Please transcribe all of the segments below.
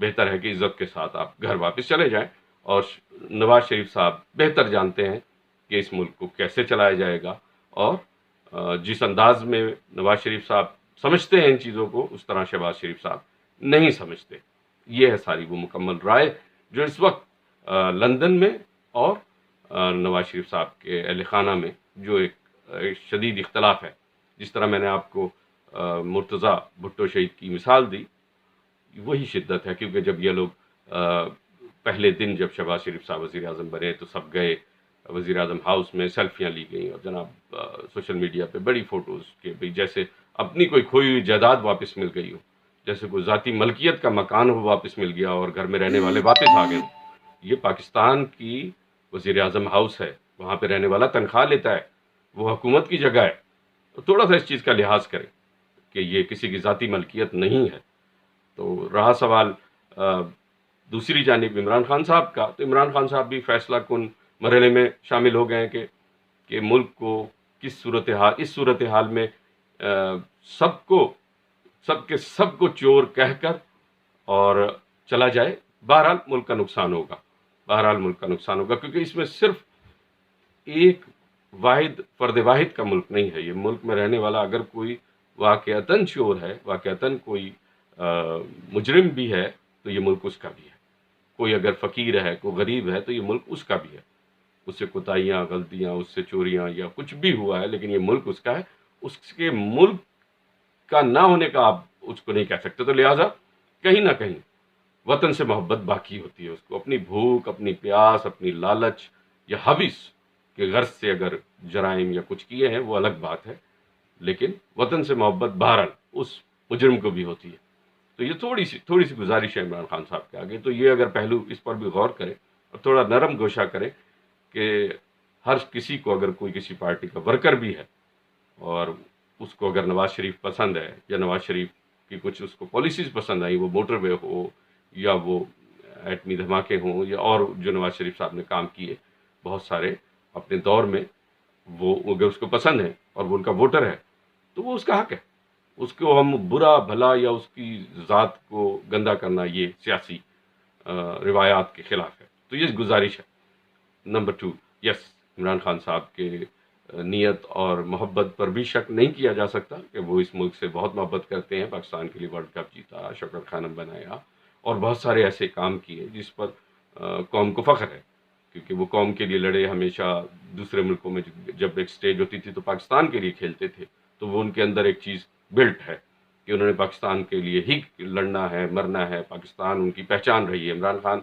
بہتر ہے کہ عزت کے ساتھ آپ گھر واپس چلے جائیں. اور نواز شریف صاحب بہتر جانتے ہیں کہ اس ملک کو کیسے چلایا جائے گا، اور جس انداز میں نواز شریف صاحب سمجھتے ہیں ان چیزوں کو، اس طرح شہباز شریف صاحب نہیں سمجھتے. یہ ہے ساری وہ مکمل رائے جو اس وقت لندن میں اور نواز شریف صاحب کے اہل خانہ میں جو ایک شدید اختلاف ہے. جس طرح میں نے آپ کو مرتضیٰ بھٹو شہید کی مثال دی، وہی شدت ہے. کیونکہ جب یہ لوگ پہلے دن جب شہباز شریف صاحب وزیر اعظم بنے تو سب گئے وزیر اعظم ہاؤس میں، سیلفیاں لی گئیں، اور جناب سوشل میڈیا پہ بڑی فوٹوز کہ بھئی جیسے اپنی کوئی کھوئی ہوئی جائیداد واپس مل گئی ہو، جیسے کوئی ذاتی ملکیت کا مکان ہو واپس مل گیا اور گھر میں رہنے والے واپس آ گئے ہوں. یہ پاکستان کی وزیر اعظم ہاؤس ہے، وہاں پہ رہنے والا تنخواہ لیتا ہے، وہ حکومت کی جگہ ہے. تو تھوڑا سا اس چیز کا لحاظ کریں کہ یہ کسی کی ذاتی ملکیت نہیں ہے. تو رہا سوال دوسری جانب عمران خان صاحب کا، تو عمران خان صاحب بھی فیصلہ کن مرحلے میں شامل ہو گئے ہیں کہ ملک کو کس صورتحال، اس صورتحال میں سب کو چور کہہ کر اور چلا جائے. بہرحال ملک کا نقصان ہوگا، کیونکہ اس میں صرف ایک فرد واحد کا ملک نہیں ہے. یہ ملک میں رہنے والا اگر کوئی واقعتاً چور ہے، واقعتاً کوئی مجرم بھی ہے، تو یہ ملک اس کا بھی ہے. کوئی اگر فقیر ہے، کوئی غریب ہے، تو یہ ملک اس کا بھی ہے. اس سے کوتاہیاں، غلطیاں، اس سے چوریاں یا کچھ بھی ہوا ہے، لیکن یہ ملک اس کا ہے. اس کے ملک کا نہ ہونے کا آپ اس کو نہیں کہہ سکتے. تو لہٰذا کہیں نہ کہیں وطن سے محبت باقی ہوتی ہے. اس کو اپنی بھوک، اپنی پیاس، اپنی لالچ یا حوث کے غرض سے اگر جرائم یا کچھ کیے ہیں وہ الگ بات ہے، لیکن وطن سے محبت بہرحال اس مجرم کو بھی ہوتی ہے. تو یہ تھوڑی سی گزارش ہے عمران خان صاحب کے آگے. تو یہ اگر پہلو اس پر بھی غور کریں اور تھوڑا نرم گوشہ کریں کہ ہر کسی کو اگر کوئی کسی پارٹی کا ورکر بھی ہے اور اس کو اگر نواز شریف پسند ہے یا نواز شریف کی کچھ اس کو پالیسیز پسند آئی، وہ موٹر وے ہو یا وہ ایٹمی دھماکے ہوں یا اور جو نواز شریف صاحب نے کام کیے بہت سارے اپنے دور میں، وہ اگر اس کو پسند ہے اور وہ ان کا ووٹر ہے تو وہ اس کا حق ہے. اس کو ہم برا بھلا یا اس کی ذات کو گندا کرنا یہ سیاسی روایات کے خلاف ہے. تو یہ گزارش ہے. نمبر 2، یس، عمران خان صاحب کے نیت اور محبت پر بھی شک نہیں کیا جا سکتا کہ وہ اس ملک سے بہت محبت کرتے ہیں. پاکستان کے لیے ورلڈ کپ جیتا، شوکت خانم بنایا اور بہت سارے ایسے کام کیے جس پر قوم کو فخر ہے، کیونکہ وہ قوم کے لیے لڑے. ہمیشہ دوسرے ملکوں میں جب ایک سٹیج ہوتی تھی تو پاکستان کے لیے کھیلتے تھے. تو وہ ان کے اندر ایک چیز بلٹ ہے کہ انہوں نے پاکستان کے لیے ہی لڑنا ہے، مرنا ہے. پاکستان ان کی پہچان رہی ہے. عمران خان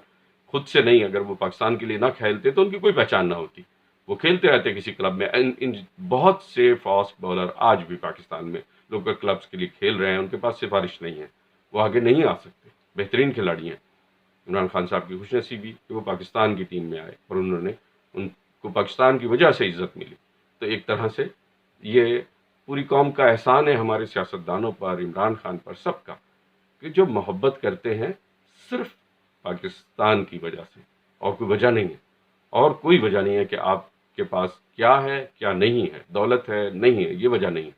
خود سے نہیں، اگر وہ پاکستان کے لیے نہ کھیلتے تو ان کی کوئی پہچان نہ ہوتی. وہ کھیلتے رہتے کسی کلب میں. ان بہت سے فاسٹ بالر آج بھی پاکستان میں لوکل کلبز کے لیے کھیل رہے ہیں، ان کے پاس سفارش نہیں ہے، وہ آگے نہیں آ سکتے. بہترین کھلاڑی ہیں. عمران خان صاحب کی خوش نصیبی کہ وہ پاکستان کی ٹیم میں آئے اور ان کو پاکستان کی وجہ سے عزت ملی. تو ایک طرح سے یہ پوری قوم کا احسان ہے ہمارے سیاستدانوں پر، عمران خان پر، سب کا، کہ جو محبت کرتے ہیں صرف پاکستان کی وجہ سے، اور کوئی وجہ نہیں ہے. اور کوئی وجہ نہیں ہے کہ آپ کے پاس کیا ہے کیا نہیں ہے، دولت ہے نہیں ہے، یہ وجہ نہیں ہے.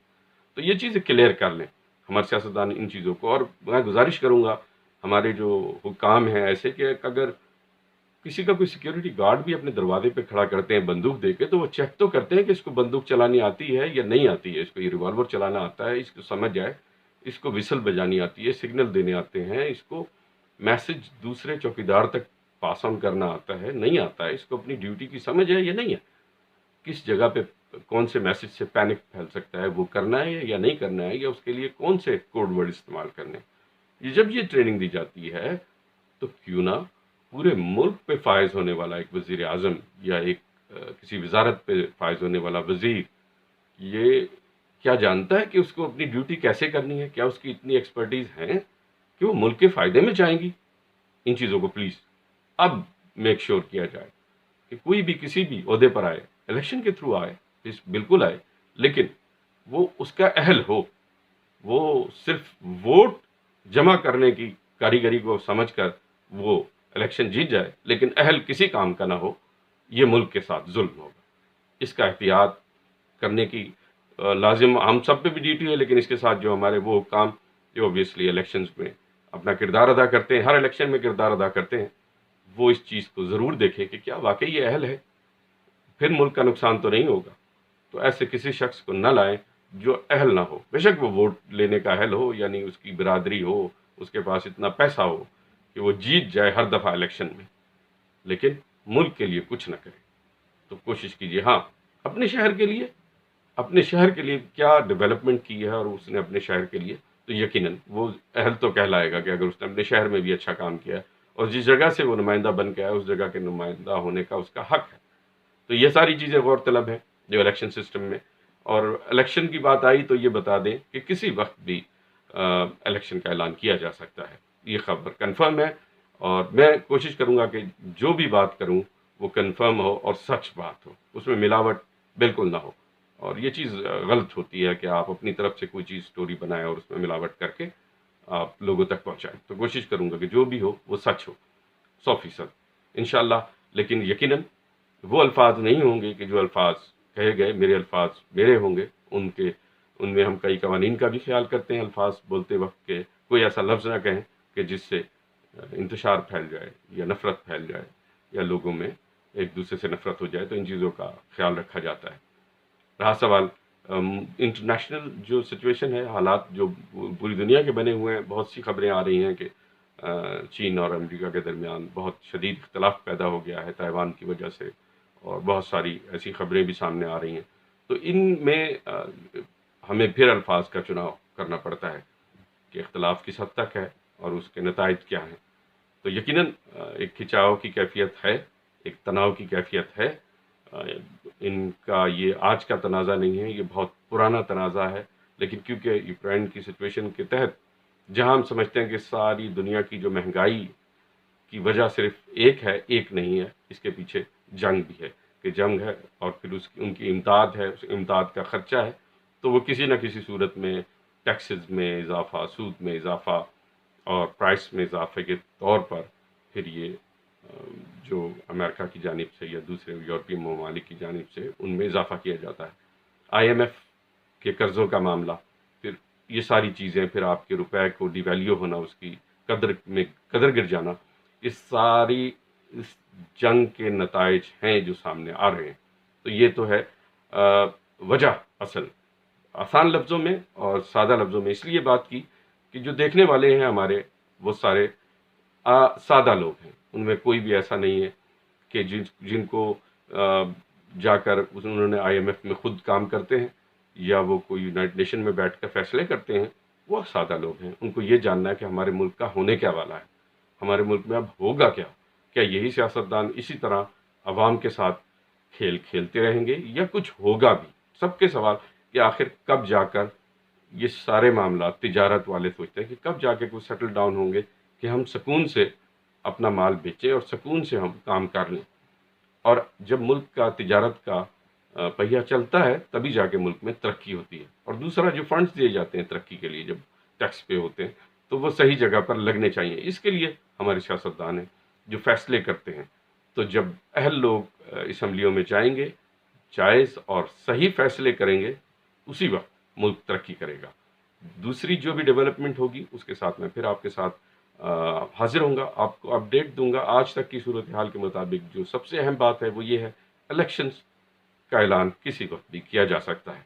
تو یہ چیزیں کلیئر کر لیں ہمارے سیاستدان ان چیزوں کو. اور میں گزارش کروں گا ہمارے جو حکام ہیں ایسے کہ اگر کسی کا کوئی سیکیورٹی گارڈ بھی اپنے دروازے پہ کھڑا کرتے ہیں بندوق دے کے، تو وہ چیک تو کرتے ہیں کہ اس کو بندوق چلانی آتی ہے یا نہیں آتی ہے، اس کو یہ ریوالور چلانا آتا ہے، اس کو سمجھ جائے، اس کو وسل بجانی آتی ہے، سگنل دینے آتے ہیں، اس کو میسج دوسرے چوکیدار تک پاس آن کرنا آتا ہے نہیں آتا ہے، اس کو اپنی ڈیوٹی کی سمجھ ہے یا نہیں ہے، کس جگہ پہ کون سے میسج سے پینک پھیل سکتا ہے، وہ کرنا ہے یا نہیں کرنا ہے، یا اس کے لیے کون سے کوڈ ورڈ استعمال کرنے ہیں. جب یہ ٹریننگ دی جاتی ہے تو کیوں نہ پورے ملک پہ فائز ہونے والا ایک وزیر اعظم یا ایک کسی وزارت پہ فائز ہونے والا وزیر یہ کیا جانتا ہے کہ اس کو اپنی ڈیوٹی کیسے کرنی ہے؟ کیا اس کی اتنی ایکسپرٹیز ہیں کہ وہ ملک کے فائدے میں جائیں گی؟ ان چیزوں کو پلیز اب میک شور کیا جائے کہ کوئی بھی کسی بھی عہدے پر آئے، الیکشن کے تھرو آئے، بالکل آئے، لیکن وہ اس کا اہل ہو. وہ صرف ووٹ جمع کرنے کی کاریگری کو سمجھ کر وہ الیکشن جیت جائے، لیکن اہل کسی کام کا نہ ہو. یہ ملک کے ساتھ ظلم ہوگا. اس کا احتیاط کرنے کی لازم ہم سب پہ بھی ڈیوٹی ہے، لیکن اس کے ساتھ جو ہمارے وہ کام جو اوبیسلی الیکشنز میں اپنا کردار ادا کرتے ہیں، ہر الیکشن میں کردار ادا کرتے ہیں، وہ اس چیز کو ضرور دیکھیں کہ کیا واقعی یہ اہل ہے، پھر ملک کا نقصان تو نہیں ہوگا۔ تو ایسے کسی شخص کو نہ لائیں جو اہل نہ ہو، بے شک وہ ووٹ لینے کا اہل ہو، یعنی اس کی برادری ہو، اس کے پاس اتنا پیسہ ہو کہ وہ جیت جائے ہر دفعہ الیکشن میں، لیکن ملک کے لیے کچھ نہ کرے۔ تو کوشش کیجیے، ہاں اپنے شہر کے لیے کیا ڈیولپمنٹ کی ہے اور اس نے اپنے شہر کے لیے، تو یقیناً وہ اہل تو کہلائے گا کہ اگر اس نے اپنے شہر میں بھی اچھا کام کیا ہے اور جس جگہ سے وہ نمائندہ بن کے آیا اس جگہ کے نمائندہ ہونے کا اس کا حق ہے۔ تو یہ ساری چیزیں غور طلب ہیں جو الیکشن سسٹم میں، اور الیکشن کی بات آئی تو یہ بتا دیں کہ کسی وقت بھی الیکشن کا اعلان کیا جا سکتا ہے، یہ خبر کنفرم ہے، اور میں کوشش کروں گا کہ جو بھی بات کروں وہ کنفرم ہو اور سچ بات ہو، اس میں ملاوٹ بالکل نہ ہو۔ اور یہ چیز غلط ہوتی ہے کہ آپ اپنی طرف سے کوئی چیز سٹوری بنائیں اور اس میں ملاوٹ کر کے آپ لوگوں تک پہنچائیں۔ تو کوشش کروں گا کہ جو بھی ہو وہ سچ ہو، 100% انشاءاللہ۔ لیکن یقیناً وہ الفاظ نہیں ہوں گے کہ جو الفاظ کہے گئے، میرے الفاظ میرے ہوں گے، ان میں ہم کئی قوانین کا بھی خیال کرتے ہیں الفاظ بولتے وقت، کہ کوئی ایسا لفظ نہ کہیں کہ جس سے انتشار پھیل جائے یا نفرت پھیل جائے یا لوگوں میں ایک دوسرے سے نفرت ہو جائے، تو ان چیزوں کا خیال رکھا جاتا ہے۔ رہا سوال انٹرنیشنل جو سچویشن ہے، حالات جو پوری دنیا کے بنے ہوئے ہیں، بہت سی خبریں آ رہی ہیں کہ چین اور امریکہ کے درمیان بہت شدید اختلاف پیدا ہو گیا ہے تائیوان کی وجہ سے، اور بہت ساری ایسی خبریں بھی سامنے آ رہی ہیں۔ تو ان میں ہمیں پھر الفاظ کا چناؤ کرنا پڑتا ہے کہ اختلاف کس حد تک ہے اور اس کے نتائج کیا ہیں۔ تو یقیناً ایک کھنچاؤ کی کیفیت ہے، ایک تناؤ کی کیفیت ہے۔ ان کا یہ آج کا تنازع نہیں ہے، یہ بہت پرانا تنازع ہے، لیکن کیونکہ یوکرائن کی سچویشن کے تحت، جہاں ہم سمجھتے ہیں کہ ساری دنیا کی جو مہنگائی کی وجہ صرف ایک نہیں ہے، اس کے پیچھے جنگ بھی ہے، کہ جنگ ہے اور پھر ان کی امداد ہے، اس امداد کا خرچہ ہے، تو وہ کسی نہ کسی صورت میں ٹیکسز میں اضافہ، سود میں اضافہ اور پرائس میں اضافے کے طور پر پھر یہ جو امریکہ کی جانب سے یا دوسرے یورپی ممالک کی جانب سے ان میں اضافہ کیا جاتا ہے۔ IMF کے قرضوں کا معاملہ، پھر یہ ساری چیزیں، پھر آپ کے روپے کو ڈی ویلیو ہونا، اس کی قدر گر جانا، اس جنگ کے نتائج ہیں جو سامنے آ رہے ہیں۔ تو یہ تو ہے وجہ اصل، آسان لفظوں میں اور سادہ لفظوں میں اس لیے بات کی کہ جو دیکھنے والے ہیں ہمارے، وہ سارے سادہ لوگ ہیں، ان میں کوئی بھی ایسا نہیں ہے کہ جن کو جا کر انہوں نے IMF میں خود کام کرتے ہیں یا وہ کوئی یونائٹڈ نیشن میں بیٹھ کر فیصلے کرتے ہیں، وہ سادہ لوگ ہیں۔ ان کو یہ جاننا ہے کہ ہمارے ملک کا ہونے کیا والا ہے، ہمارے ملک میں اب ہوگا کیا یہی سیاستدان اسی طرح عوام کے ساتھ کھیل کھیلتے رہیں گے یا کچھ ہوگا بھی؟ سب کے سوال کہ آخر کب جا کر یہ سارے معاملات، تجارت والے سوچتے ہیں کہ کب جا کے کچھ سیٹل ڈاؤن ہوں گے کہ ہم سکون سے اپنا مال بیچیں اور سکون سے ہم کام کر لیں۔ اور جب ملک کا تجارت کا پہیہ چلتا ہے تبھی جا کے ملک میں ترقی ہوتی ہے، اور دوسرا جو فنڈز دیے جاتے ہیں ترقی کے لیے، جب ٹیکس پے ہوتے ہیں تو وہ صحیح جگہ پر لگنے چاہیے۔ اس کے لیے ہمارے سیاستدان ہیں جو فیصلے کرتے ہیں۔ تو جب اہل لوگ اسمبلیوں میں جائیں گے، جائز اور صحیح فیصلے کریں گے، اسی وقت ملک ترقی کرے گا۔ دوسری جو بھی ڈیولپمنٹ ہوگی اس کے ساتھ میں پھر آپ کے ساتھ حاضر ہوں گا، آپ کو اپڈیٹ دوں گا۔ آج تک کی صورتحال کے مطابق جو سب سے اہم بات ہے وہ یہ ہے، الیکشنز کا اعلان کسی وقت بھی کیا جا سکتا ہے۔